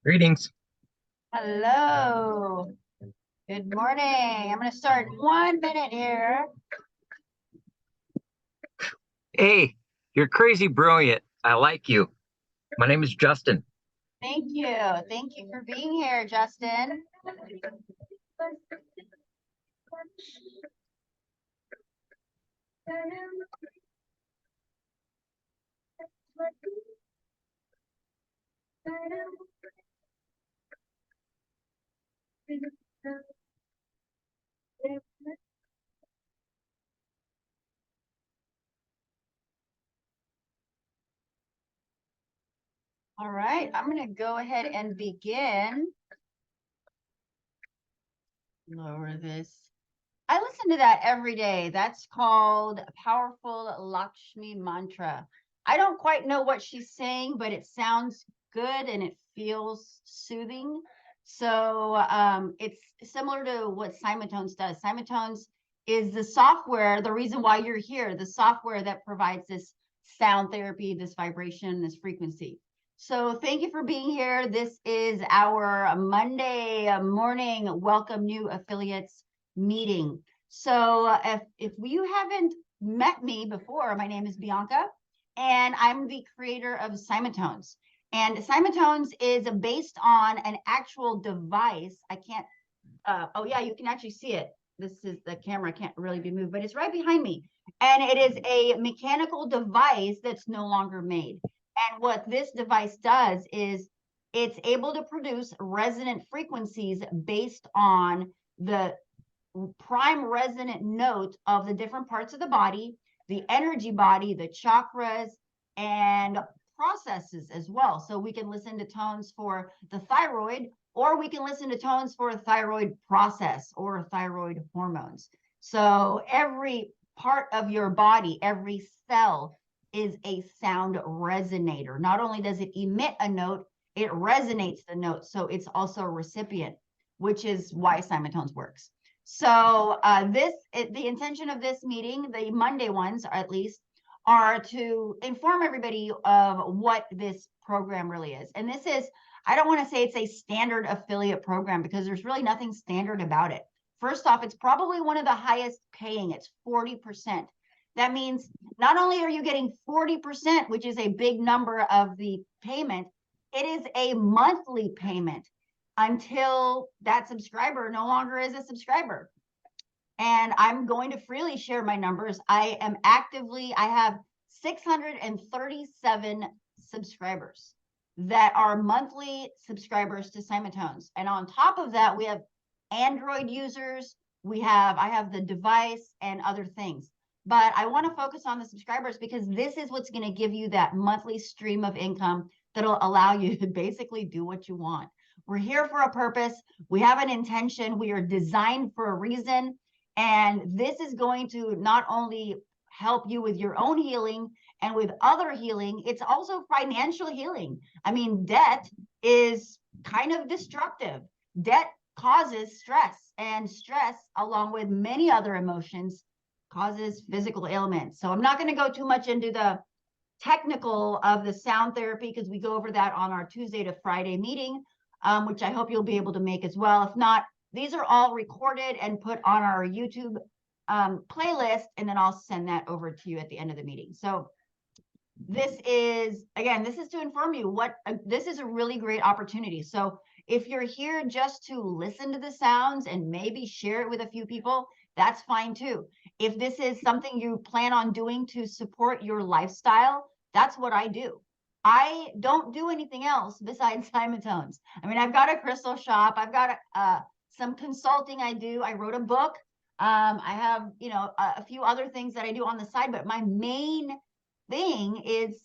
Greetings. Hello. Good morning. I'm going to start in 1 minute here. Hey, you're crazy brilliant. I like you. My name is Justin. Thank you. Thank you for being here, Justin. All right, I'm going to go ahead and begin. Lower this. I listen to that every day. That's called Powerful Lakshmi Mantra. I don't quite know what she's saying, but it sounds good and it feels soothing. So it's similar to what CymaTones does. CymaTones is the software, the reason why you're here, the software that provides this sound therapy, this vibration, this frequency. So thank you for being here. This is our Monday morning Welcome New Affiliates meeting. So if you haven't met me before, my name is Bianca, and I'm the creator of CymaTones. And CymaTones is based on an actual device. I can't, oh yeah, you can actually see it. This is the camera can't really be moved, but it's right behind me. And it is a mechanical device that's no longer made. And what this device does is it's able to produce resonant frequencies based on the prime resonant note of the different parts of the body, the energy body, the chakras, and processes as well. So we can listen to tones for the thyroid, or we can listen to tones for a thyroid process or thyroid hormones. So every part of your body, every cell is a sound resonator. Not only does it emit a note, it resonates the note. So it's also a recipient, which is why CymaTones works. So the intention of this meeting, the Monday ones at least, are to inform everybody of what this program really is. And this is, I don't want to say it's a standard affiliate program because there's really nothing standard about it. First off, it's probably one of the highest paying. It's 40%. That means not only are you getting 40%, which is a big number of the payment, it is a monthly payment until that subscriber no longer is a subscriber. And I'm going to freely share my numbers. I have 637 subscribers that are monthly subscribers to CymaTones. And on top of that, we have Android users. I have the device and other things. But I want to focus on the subscribers because this is what's going to give you that monthly stream of income that'll allow you to basically do what you want. We're here for a purpose. We have an intention. We are designed for a reason. And this is going to not only help you with your own healing And with other healing, it's also financial healing. I mean, debt is kind of destructive. Debt causes stress, and stress, along with many other emotions, causes physical ailments. So I'm not going to go too much into the technical of the sound therapy because we go over that on our Tuesday to Friday meeting, which I hope you'll be able to make as well. If not, these are all recorded and put on our YouTube playlist, and then I'll send that over to you at the end of the meeting. So this is, again, this is to inform you what this is a really great opportunity. So if you're here just to listen to the sounds and maybe share it with a few people, that's fine too. If this is something you plan on doing to support your lifestyle, that's what I do. I don't do anything else besides CymaTones. I mean, I've got a crystal shop. I've got some consulting I do. I wrote a book. I have, a few other things that I do on the side, but my main thing is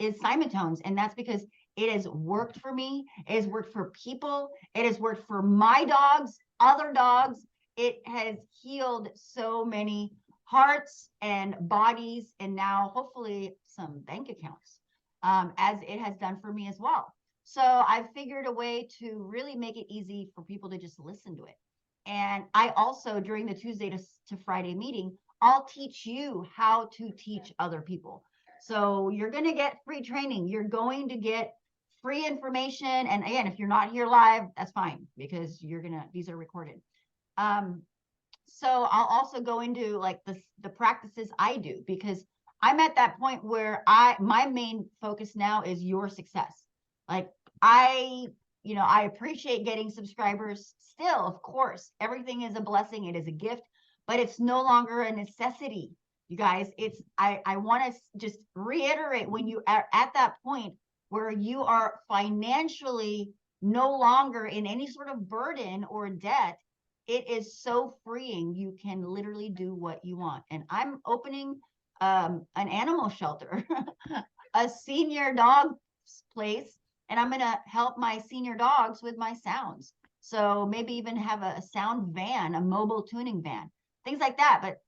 CymaTones, and that's because it has worked for me. It has worked for people. It has worked for my dogs, other dogs. It has healed so many hearts and bodies, and now hopefully some bank accounts, as it has done for me as well. So I've figured a way to really make it easy for people to just listen to it. And I also, during the Tuesday to Friday meeting, I'll teach you how to teach other people. So you're going to get free training. You're going to get free information. And again, if you're not here live, that's fine because these are recorded. So I'll also go into like the practices I do because I'm at that point where my main focus now is your success. Like I appreciate getting subscribers still, of course. Everything is a blessing. It is a gift, but it's no longer a necessity. You guys, I want to just reiterate, when you are at that point where you are financially no longer in any sort of burden or debt, it is so freeing. You can literally do what you want. And I'm opening an animal shelter, a senior dog place, and I'm going to help my senior dogs with my sounds. So maybe even have a sound van, a mobile tuning van, things like that. But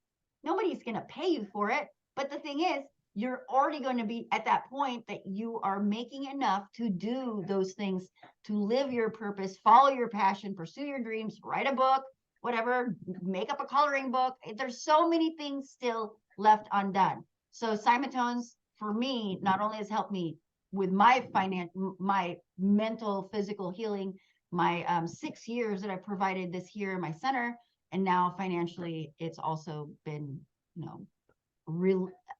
nobody's going to pay you for it. But the thing is, you're already going to be at that point that you are making enough to do those things, to live your purpose, follow your passion, pursue your dreams, write a book, whatever, make up a coloring book. There's so many things still left undone. So CymaTones, for me, not only has helped me with my mental, physical healing, my 6 years that I provided this here in my center, and now financially, it's also been,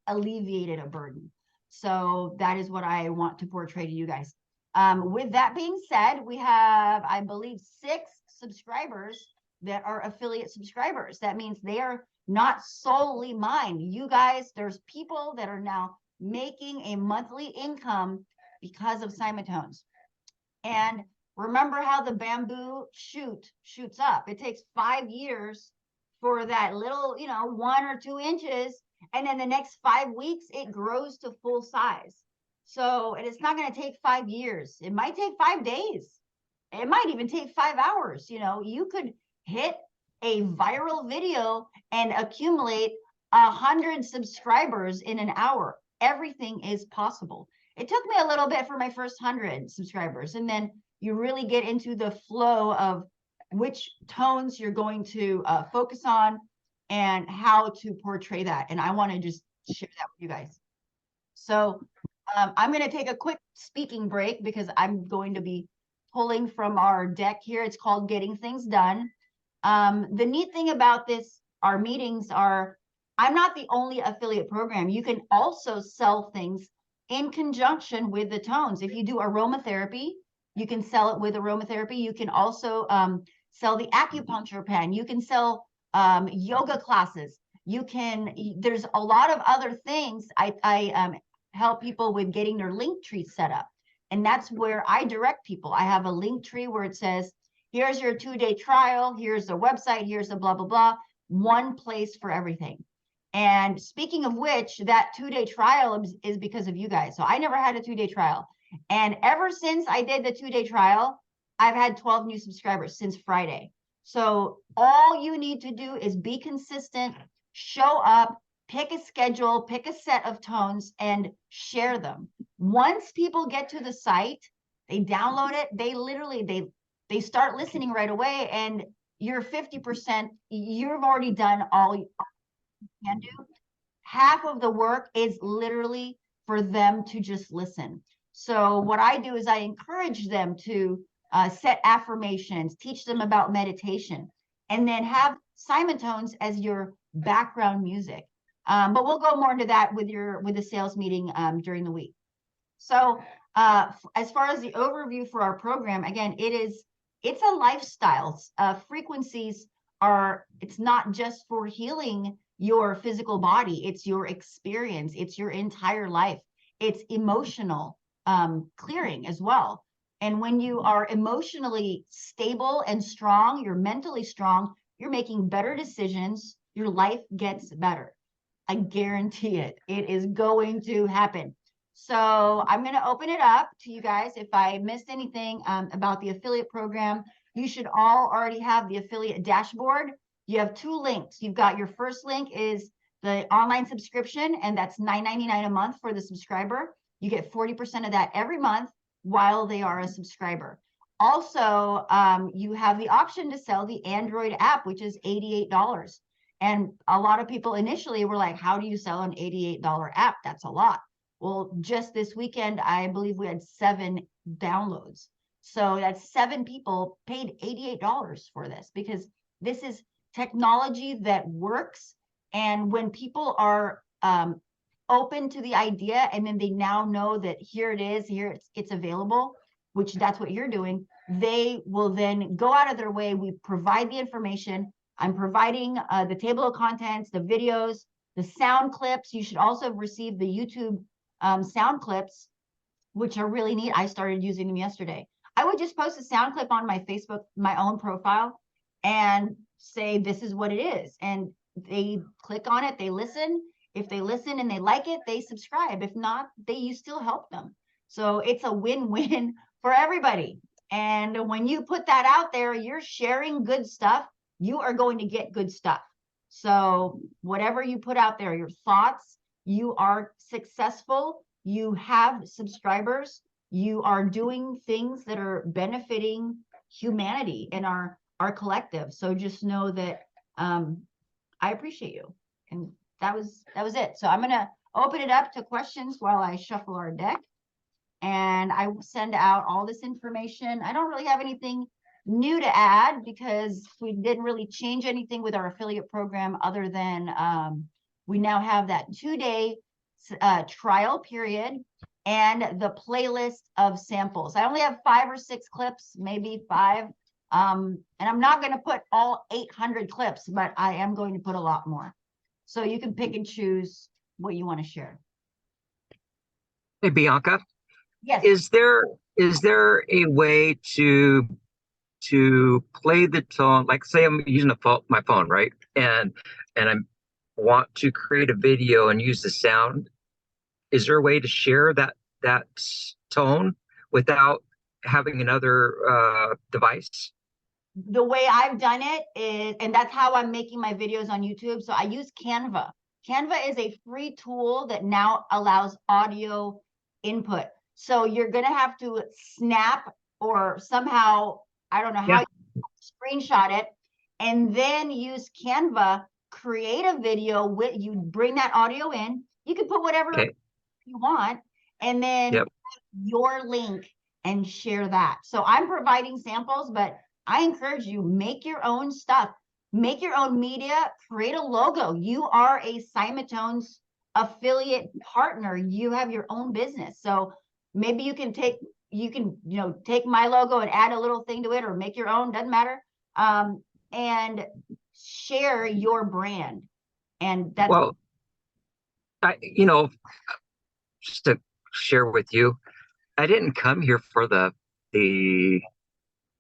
alleviated a burden. So that is what I want to portray to you guys. With that being said, we have, I believe, 6 subscribers that are affiliate subscribers. That means they are not solely mine. You guys, there's people that are now making a monthly income because of CymaTones. And remember how the bamboo shoots up. It takes 5 years for that little, 1 or 2 inches. And then the next 5 weeks, it grows to full size. So, and it's not going to take 5 years. It might take 5 days. It might even take 5 hours. You could hit a viral video and accumulate 100 subscribers in an hour. Everything is possible. It took me a little bit for my first 100 subscribers. And then you really get into the flow of which tones you're going to focus on and how to portray that. And I want to just share that with you guys. So I'm going to take a quick speaking break because I'm going to be pulling from our deck here. It's called Getting Things Done. The neat thing about our meetings are, I'm not the only affiliate program. You can also sell things in conjunction with the tones. If you do aromatherapy, you can sell it with aromatherapy. You can also sell the acupuncture pen. You can sell yoga classes. There's a lot of other things. I help people with getting their link tree set up. And that's where I direct people. I have a link tree where it says, here's your 2-day trial. Here's the website. Here's the blah, blah, blah. One place for everything. And speaking of which, that 2-day trial is because of you guys. So I never had a 2-day trial. And ever since I did the 2-day trial, I've had 12 new subscribers since Friday. So all you need to do is be consistent, show up, pick a schedule, pick a set of tones, and share them. Once people get to the site, they download it, they start listening right away, and you're 50%, you've already done all you can do. Half of the work is literally for them to just listen. So what I do is I encourage them to set affirmations, teach them about meditation, and then have CymaTones as your background music. But we'll go more into that with the sales meeting during the week. So as far as the overview for our program, again, it's a lifestyle. Frequencies it's not just for healing your physical body, it's your experience, it's your entire life, it's emotional clearing as well. And when you are emotionally stable and strong, you're mentally strong, you're making better decisions, your life gets better. I guarantee it. It is going to happen. So I'm going to open it up to you guys. If I missed anything about the affiliate program, you should all already have the affiliate dashboard. You have two links. You've got your first link is the online subscription, and that's $9.99 a month for the subscriber. You get 40% of that every month while they are a subscriber. Also, you have the option to sell the Android app, which is $88. And a lot of people initially were like, how do you sell an $88 app? That's a lot. Well, just this weekend, I believe we had 7 downloads. So that's 7 people paid $88 for this, because this is technology that works. And when people are open to the idea, and then they now know that here it is, here it's available, which that's what you're doing, they will then go out of their way. We provide the information. I'm providing the table of contents, the videos, the sound clips. You should also have received the YouTube sound clips, which are really neat. I started using them yesterday. I would just post a sound clip on my Facebook, my own profile, and say, this is what it is. And they click on it, they listen. If they listen and they like it, they subscribe. If not, you still help them. So it's a win-win for everybody. And when you put that out there, you're sharing good stuff, you are going to get good stuff. So whatever you put out there, your thoughts, you are successful, you have subscribers, you are doing things that are benefiting humanity and our collective. So just know that I appreciate you. And that was it. So I'm going to open it up to questions while I shuffle our deck. And I will send out all this information. I don't really have anything new to add, because we didn't really change anything with our affiliate program, other than we now have that 2-day trial period and the playlist of samples. I only have 5 or 6 clips, maybe 5. And I'm not going to put all 800 clips, but I am going to put a lot more. So you can pick and choose what you want to share. Hey, Bianca, Yes. is there a way to play the tone? Like, say I'm using my phone, right? And I want to create a video and use the sound. Is there a way to share that tone without having another device? The way I've done it is, and that's how I'm making my videos on YouTube. So I use Canva. Canva is a free tool that now allows audio input. So you're going to have to snap or somehow, I don't know how, you screenshot it, and then use Canva, create a video with, you bring that audio in. You can put whatever you want, and then your link and share that. So I'm providing samples, but I encourage you, make your own stuff, make your own media, create a logo. You are a CymaTones affiliate partner. You have your own business. So maybe you can take my logo and add a little thing to it, or make your own, doesn't matter. And share your brand. And that's, well, just to share with you, I didn't come here for the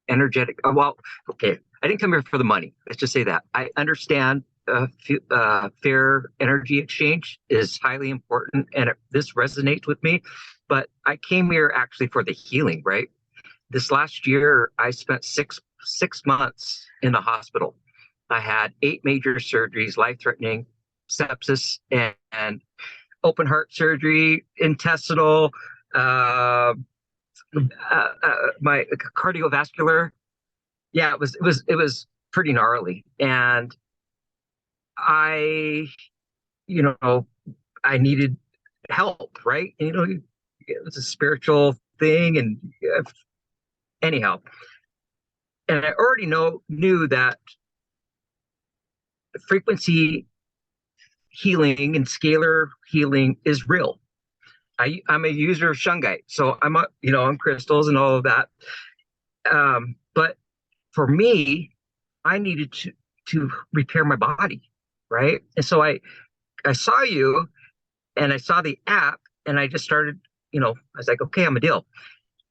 energetic. Well, okay, I didn't come here for the money. Let's just say that. I understand fair energy exchange is highly important, and this resonates with me. But I came here actually for the healing, right? This last year, I spent six months in the hospital. I had 8 major surgeries, life-threatening. sepsis and open heart surgery, intestinal, uh, my cardiovascular. Yeah, it was pretty gnarly, and I, you know, I needed help, right? And, it was a spiritual thing, and anyhow, and I already knew that frequency healing and scalar healing is real. I'm a user of shungite, so I'm crystals and all of that. But for me, I needed to repair my body, right? And so I saw you, and I saw the app, and I just started, I was like, okay, I'm a deal.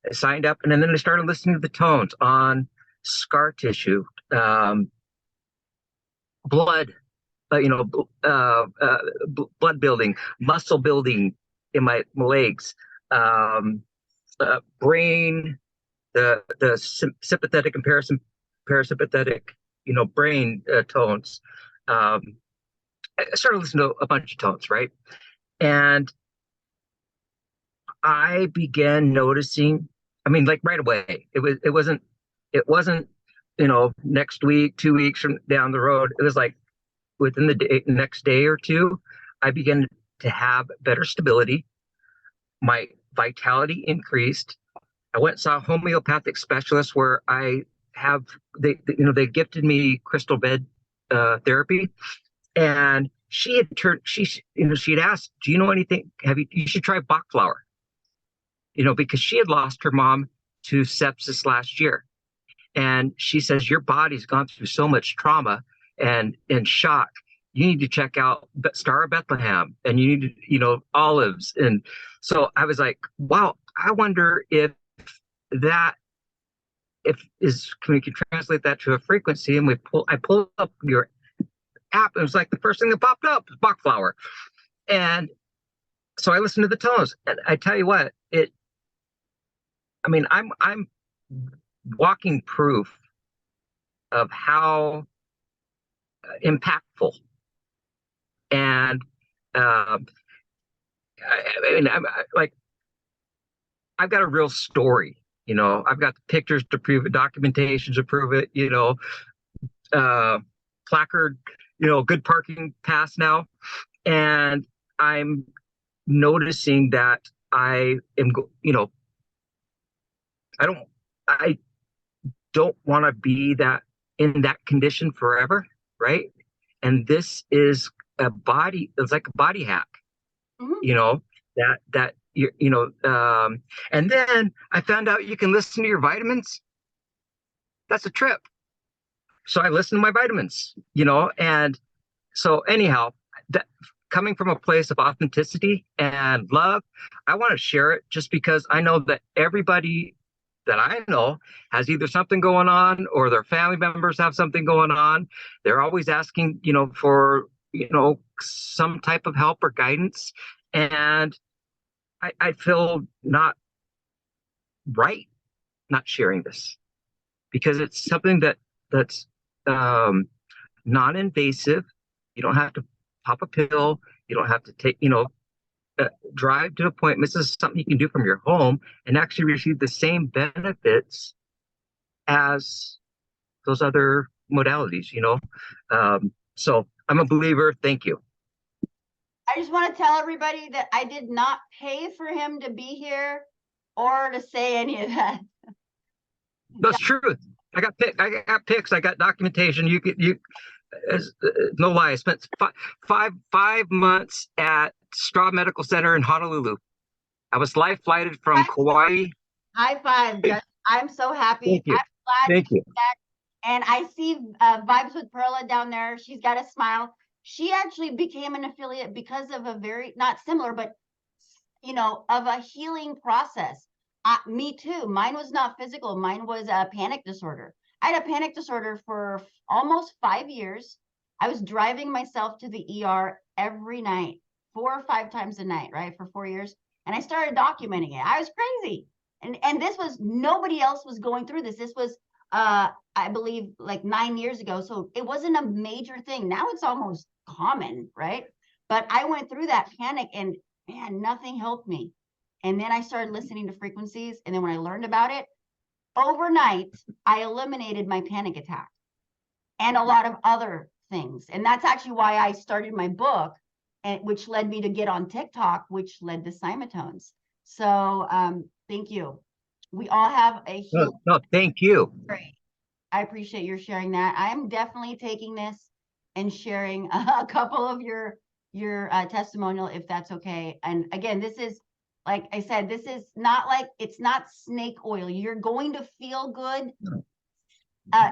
I signed up, and then I started listening to the tones on scar tissue, blood, blood building, muscle building in my legs, um, brain, the sympathetic and parasympathetic, brain tones. Um, I started listening to a bunch of tones, right? And I began noticing. I mean, like right away. It wasn't next week, 2 weeks from down the road. It was like within the next day or two, I began to have better stability. My vitality increased. I went and saw a homeopathic specialist where I have they gifted me crystal bed therapy, and she'd asked, do you know anything? You should try Bach flower, because she had lost her mom to sepsis last year. And she says, your body's gone through so much trauma and shock. You need to check out Star of Bethlehem, and you need to, olives. And so I was like, wow, I wonder that if we can translate that to a frequency. And I pulled up your app, and it was like the first thing that popped up was Bach flower. And so I listened to the tones, and I tell you what, I'm walking proof of how impactful. And like, I've got a real story. I've got the pictures to prove it, documentation to prove it. Placard, good parking pass now, and I'm noticing that I am, I don't, I don't want to be in that condition forever, right? And this is it's like a body hack, Mhm. that and then I found out you can listen to your vitamins. That's a trip. So I listen to my vitamins, and so anyhow, that coming from a place of authenticity and love, I want to share it just because I know that everybody that I know has either something going on or their family members have something going on. They're always asking, for, some type of help or guidance. And I feel not right not sharing this because it's something that's non-invasive. You don't have to pop a pill. You don't have to drive to appointments. This is something you can do from your home and actually receive the same benefits as those other modalities, so I'm a believer. Thank you. I just want to tell everybody that I did not pay for him to be here or to say any of that. That's true. I got pics. I got documentation. No lie. I spent five months at Straw Medical Center in Honolulu. I was life flighted from Kauai. High five, Justin. I'm so happy. Thank you. I'm glad Thank you. back. And I see Vibes with Perla down there. She's got a smile. She actually became an affiliate because of a very, not similar, but, of a healing process. Me too. Mine was not physical. Mine was a panic disorder. I had a panic disorder for almost 5 years. I was driving myself to the ER every night, 4 or 5 times a night, right, for 4 years. And I started documenting it. I was crazy. And this was, nobody else was going through this. This was, I believe, like 9 years ago. So it wasn't a major thing. Now it's almost common, right? But I went through that panic and man, nothing helped me. And then I started listening to frequencies. And then when I learned about it, overnight, I eliminated my panic attack and a lot of other things. And that's actually why I started my book, and which led me to get on TikTok, which led to CymaTones. So thank you. We all have a No, healing. no, thank you. Great. I appreciate your sharing that. I'm definitely taking this and sharing a couple of your testimonial, if that's okay. And again, this is, like I said, this is not like, it's not snake oil. You're going to feel good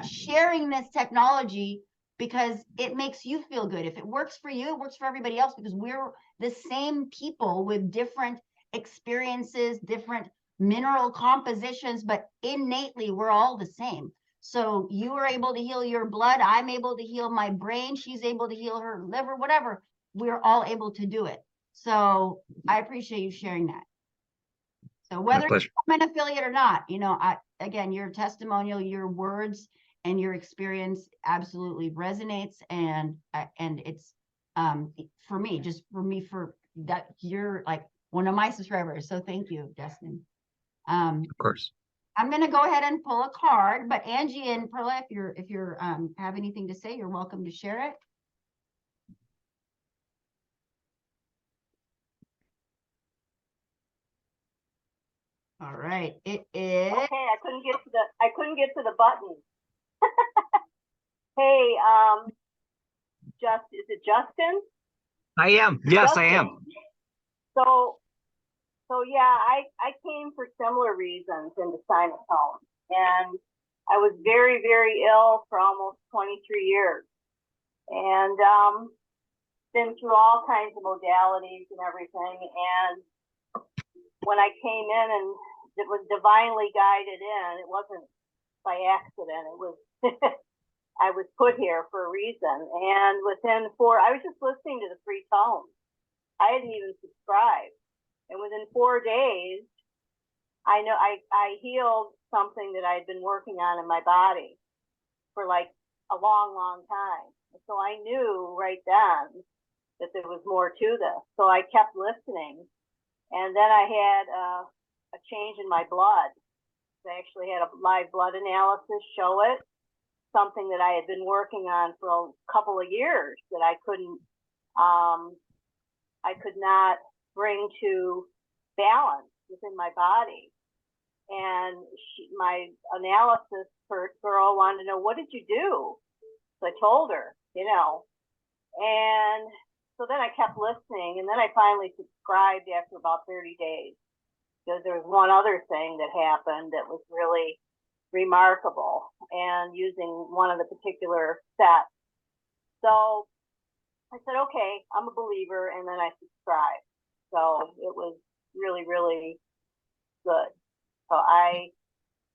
sharing this technology because it makes you feel good. If it works for you, it works for everybody else, because we're the same people with different experiences, different mineral compositions, but innately we're all the same. So you are able to heal your blood. I'm able to heal my brain. She's able to heal her liver, whatever. We're all able to do it. So I appreciate you sharing that. So whether you're an affiliate or not, you know, again, your testimonial, your words, and your experience absolutely resonates, and it's for me, just for me, for that, you're like one of my subscribers. So thank you, Destin. Of course. I'm gonna go ahead and pull a card, but Angie and Perla, if you're have anything to say, you're welcome to share it. All right, it is. Okay, I couldn't get to the button. Hey, is it Justin? I am. Yes, Justin. I am. So yeah, I came for similar reasons into CymaTones, and I was very, very ill for almost 23 years, and been through all kinds of modalities and everything. And when I came in, and it was divinely guided in, it wasn't by accident. It was I was put here for a reason. And I was just listening to the free tones. I hadn't even subscribed. And within 4 days, I know I healed something that I'd been working on in my body for like a long, long time. So I knew right then that there was more to this. So I kept listening. And then I had a change in my blood. I actually had a live blood analysis show it, something that I had been working on for a couple of years that I could not bring to balance within my body. And my analysis girl wanted to know, what did you do? So I told her, and so then I kept listening, and then I finally subscribed after about 30 days. Because there was one other thing that happened that was really remarkable, and using one of the particular sets. So I said, okay, I'm a believer, and then I subscribed. So it was really, really good. So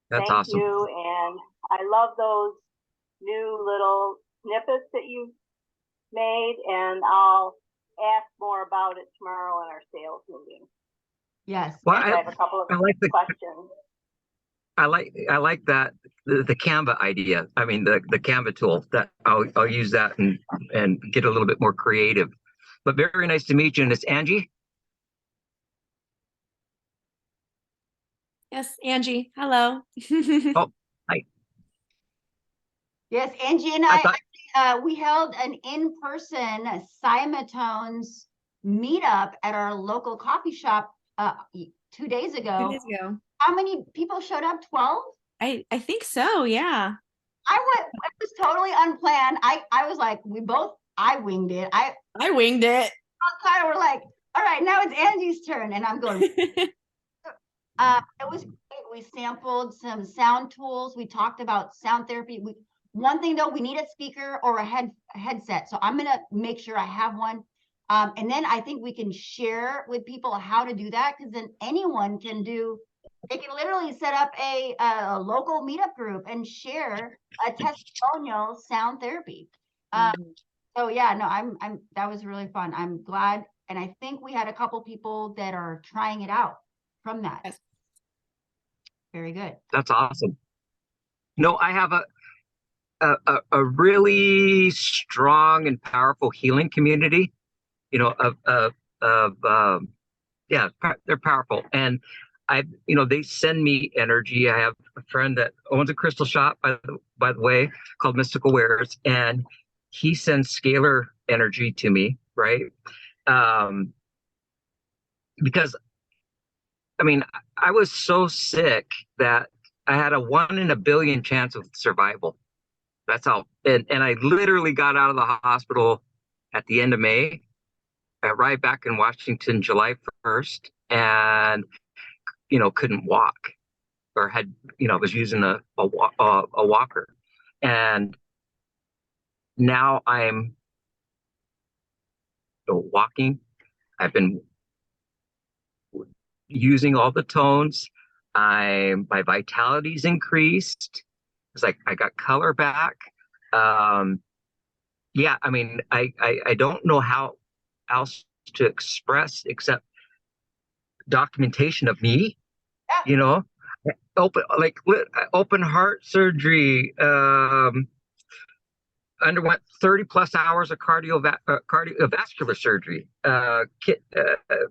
That's thank awesome. you, and I love those new little snippets that you've made, and I'll ask more about it tomorrow in our sales meeting. Yes. Well, I have a couple of questions. I like that the Canva idea. I mean the Canva tool. That I'll use that and get a little bit more creative. But very nice to meet you. And it's Angie. Yes, Angie. Hello. Oh, hi. Yes, Angie and we held an in-person CymaTones meetup at our local coffee shop 2 days ago. 2 days ago. How many people showed up? 12? I think so, yeah. It was totally unplanned. I was like, I winged it. I winged it. Kind of were like, all right, now it's Angie's turn. And I'm going, it was great. We sampled some sound tools. We talked about sound therapy. One thing though, we need a speaker or a headset. So I'm gonna make sure I have one. And then I think we can share with people how to do that, because then anyone can they can literally set up a local meetup group and share a testimonial sound therapy. So yeah, no, that was really fun. I'm glad. And I think we had a couple people that are trying it out from that. Yes. Very good. That's awesome. No, I have a really strong and powerful healing community, you know, of yeah, they're powerful. And they send me energy. I have a friend that owns a crystal shop, by the way, called Mystical Wares, and he sends scalar energy to me, right? Um, because I mean, I was so sick that I had a 1 in a billion chance of survival. That's all. And I literally got out of the hospital at the end of May. I arrived back in Washington July 1st, and couldn't walk, or had was using a walker, and now I'm walking. I've been using all the tones. My vitality's increased. It's like I got color back. Yeah, I mean, I don't know how else to express except documentation of me, Yeah. you know, open heart surgery, underwent 30 plus hours of cardiovascular surgery,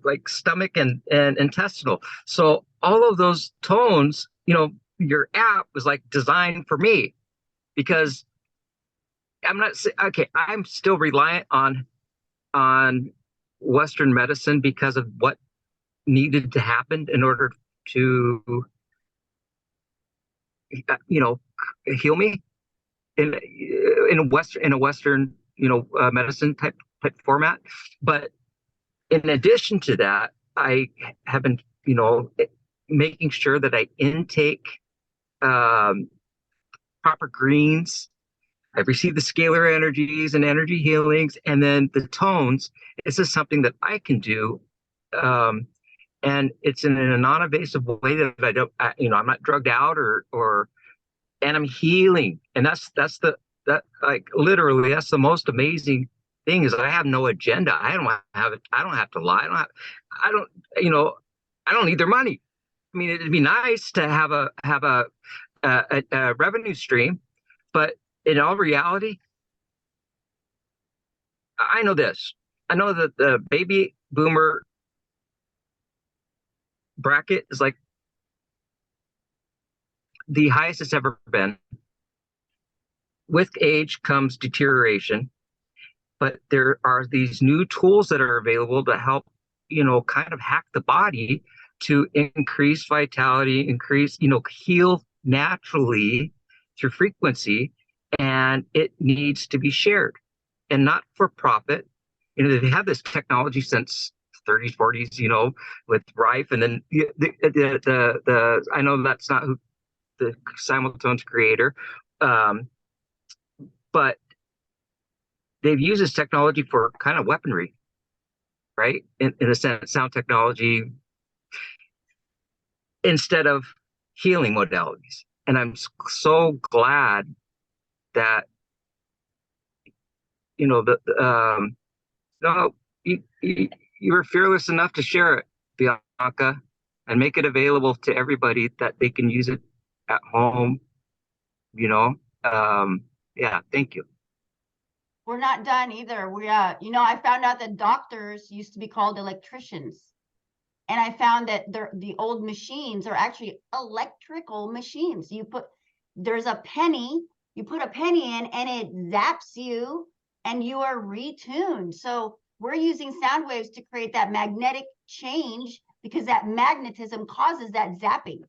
like stomach and intestinal. So all of those tones, your app was like designed for me, because I'm still reliant on Western medicine because of what needed to happen in order to, heal me in a Western medicine type format. But in addition to that, I have been making sure that I intake um, proper greens. I've received the scalar energies and energy healings, and then the tones. This is something that I can do, and it's in a non-invasive way that I don't, I'm not drugged out and I'm healing. And that like literally, that's the most amazing thing, is that I have no agenda. I don't have to lie. I don't, I don't need their money. I mean, it'd be nice to have a revenue stream, but in all reality, I know this. I know that the baby boomer bracket is like the highest it's ever been. With age comes deterioration, but there are these new tools that are available to help, kind of hack the body to increase vitality, heal naturally through frequency, and it needs to be shared and not for profit. They have this technology since 30s, 40s, with Rife, and then the I know that's not who the CymaTones creator, but they've used this technology for kind of weaponry, right? In a sense, sound technology instead of healing modalities. And I'm so glad that, no, you were fearless enough to share it, Bianca, and make it available to everybody that they can use it at home, you know. Yeah, thank you. We're not done either. I found out that doctors used to be called electricians. And I found that the old machines are actually electrical machines. There's a penny, you put a penny in and it zaps you and you are retuned. So we're using sound waves to create that magnetic change, because that magnetism causes that zapping.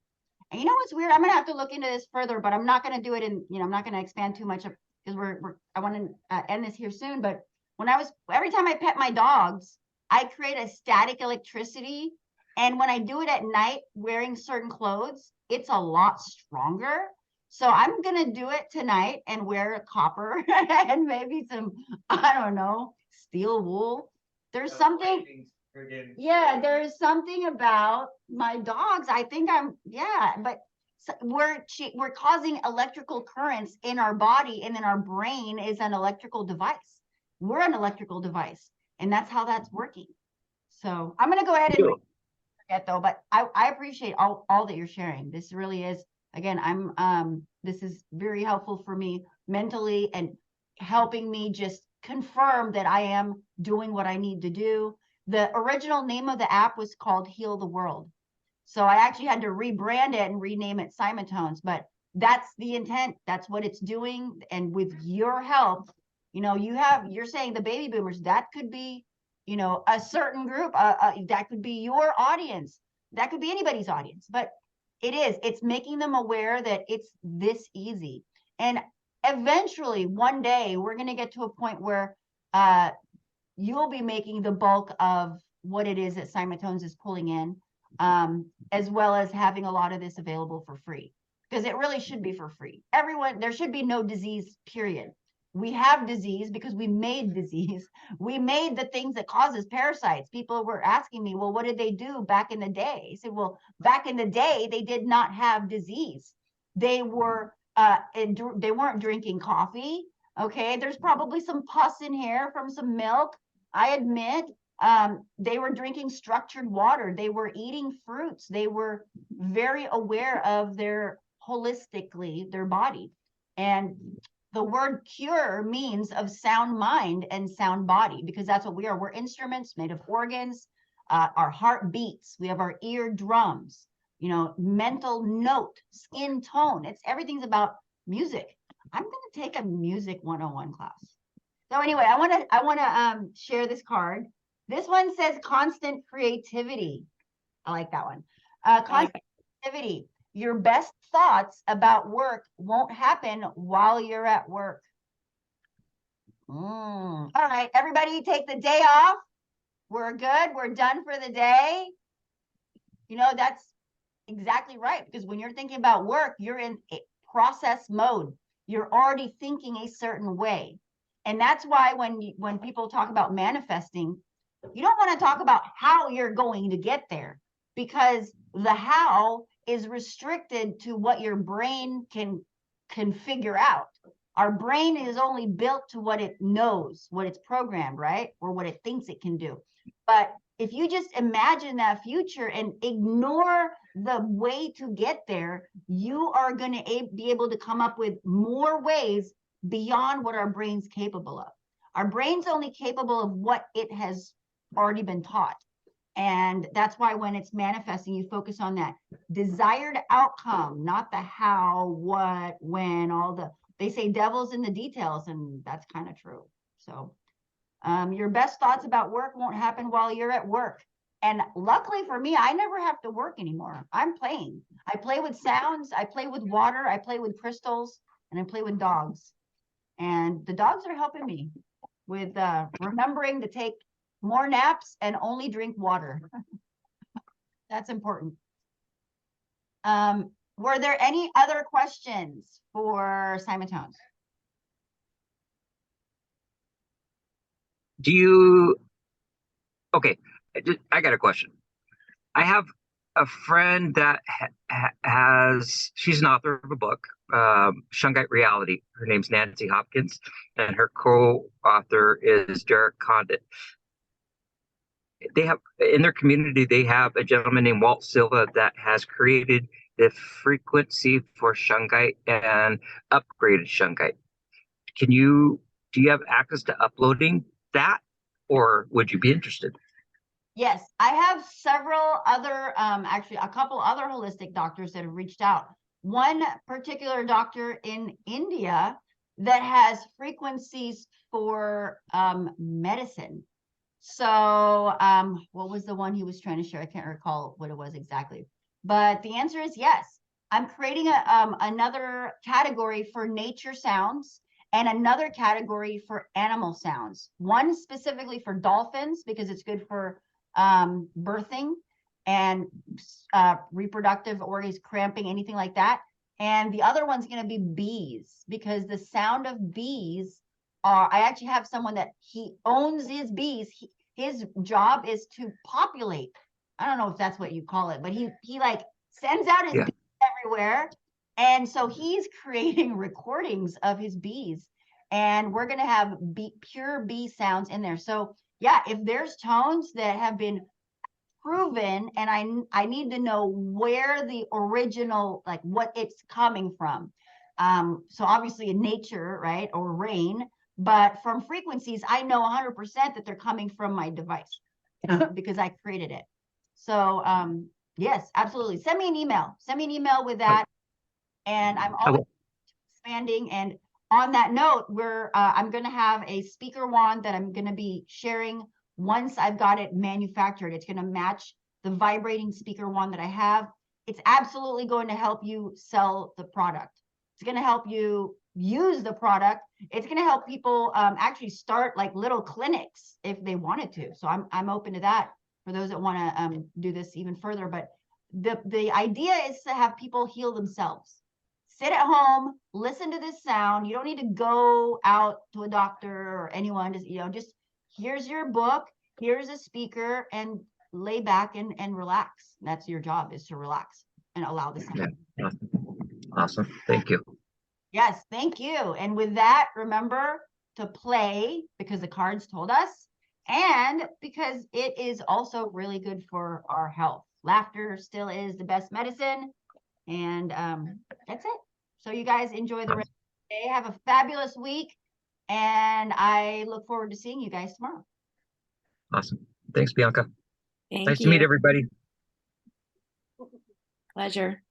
And you know what's weird? I'm going to have to look into this further, but I'm not going to do it I'm not going to expand too much, because I want to end this here soon. But every time I pet my dogs, I create a static electricity. And when I do it at night wearing certain clothes, it's a lot stronger. So I'm going to do it tonight and wear a copper and maybe some, I don't know, steel wool. There's something. Yeah, there is something about my dogs. I think but we're causing electrical currents in our body, and then our brain is an electrical device. We're an electrical device, and that's how that's working. So I'm going to go ahead and forget though, but I appreciate all that you're sharing. This really is Again, this is very helpful for me mentally and helping me just confirm that I am doing what I need to do. The original name of the app was called Heal the World. So I actually had to rebrand it and rename it CymaTones, but that's the intent. That's what it's doing. And with your help, you're saying the baby boomers, that could be, a certain group, that could be your audience. That could be anybody's audience, but it's making them aware that it's this easy. And eventually one day we're going to get to a point where you'll be making the bulk of what it is that CymaTones is pulling in, as well as having a lot of this available for free, because it really should be for free. There should be no disease, period. We have disease because we made disease. We made the things that causes parasites. People were asking me, well, what did they do back in the day? I said, well, back in the day, they did not have disease. They weren't drinking coffee. Okay, there's probably some pus in here from some milk, I admit. They were drinking structured water. They were eating fruits. They were very aware of their body. And the word cure means of sound mind and sound body, because that's what we are. We're instruments made of organs. Our heart beats. We have our ear drums, mental note, skin tone. Everything's about music. I'm going to take a music 101 class. So anyway, I want to share this card. This one says constant creativity. I like that one. Constant creativity. Your best thoughts about work won't happen while you're at work. All right, everybody take the day off. We're good. We're done for the day. That's exactly right, because when you're thinking about work, you're in a process mode. You're already thinking a certain way. And that's why when people talk about manifesting, you don't want to talk about how you're going to get there, because the how is restricted to what your brain can figure out. Our brain is only built to what it knows, what it's programmed, right? Or what it thinks it can do. But if you just imagine that future and ignore the way to get there, you are going to be able to come up with more ways beyond what our brain's capable of. Our brain's only capable of what it has already been taught. And that's why when it's manifesting, you focus on that desired outcome, not the how, what, when, they say devil's in the details, and that's kind of true. So your best thoughts about work won't happen while you're at work. And luckily for me, I never have to work anymore. I'm playing. I play with sounds. I play with water. I play with crystals, and I play with dogs. And the dogs are helping me with remembering to take more naps and only drink water. That's important. Were there any other questions for CymaTones? Okay, I got a question. I have a friend that she's an author of a book, Shungite Reality. Her name's Nancy Hopkins, and her co-author is Derek Condit. They have, in their community, they have a gentleman named Walt Silva that has created the frequency for Shungite and upgraded Shungite. Do you have access to uploading that, or would you be interested? Yes, I have several other, actually a couple other holistic doctors that have reached out. One particular doctor in India that has frequencies for medicine. So what was the one he was trying to share? I can't recall what it was exactly, but the answer is yes. I'm creating another category for nature sounds and another category for animal sounds. One specifically for dolphins, because it's good for birthing and reproductive organs, cramping, anything like that. And the other one's going to be bees, because the sound of bees I actually have someone that he owns his bees. His job is to populate. I don't know if that's what you call it, but he like sends out his bees everywhere. And so he's creating recordings of his bees, and we're going to have pure bee sounds in there. So yeah, if there's tones that have been proven, and I need to know where the original, like what it's coming from. So obviously in nature, right, or rain, but from frequencies, I know 100% that they're coming from my device because I created it. So yes, absolutely. Send me an email. Send me an email with that. And I'm I always will. expanding. And on that note, I'm going to have a speaker wand that I'm going to be sharing once I've got it manufactured. It's going to match the vibrating speaker wand that I have. It's absolutely going to help you sell the product. It's going to help you use the product. It's going to help people actually start like little clinics if they wanted to. So I'm open to that for those that want to do this even further. But the idea is to have people heal themselves. Sit at home, listen to this sound. You don't need to go out to a doctor or anyone. Just here's your book, here's a speaker, and lay back and relax. That's your job, is to relax and allow the sound. Yeah. Awesome. Thank you. Yes, thank you. And with that, remember to play because the cards told us, and because it is also really good for our health. Laughter still is the best medicine. And that's it. So you guys enjoy the rest of the day. Have a fabulous week. And I look forward to seeing you guys tomorrow. Awesome. Thanks, Bianca. Thank Nice to meet you. everybody. Pleasure.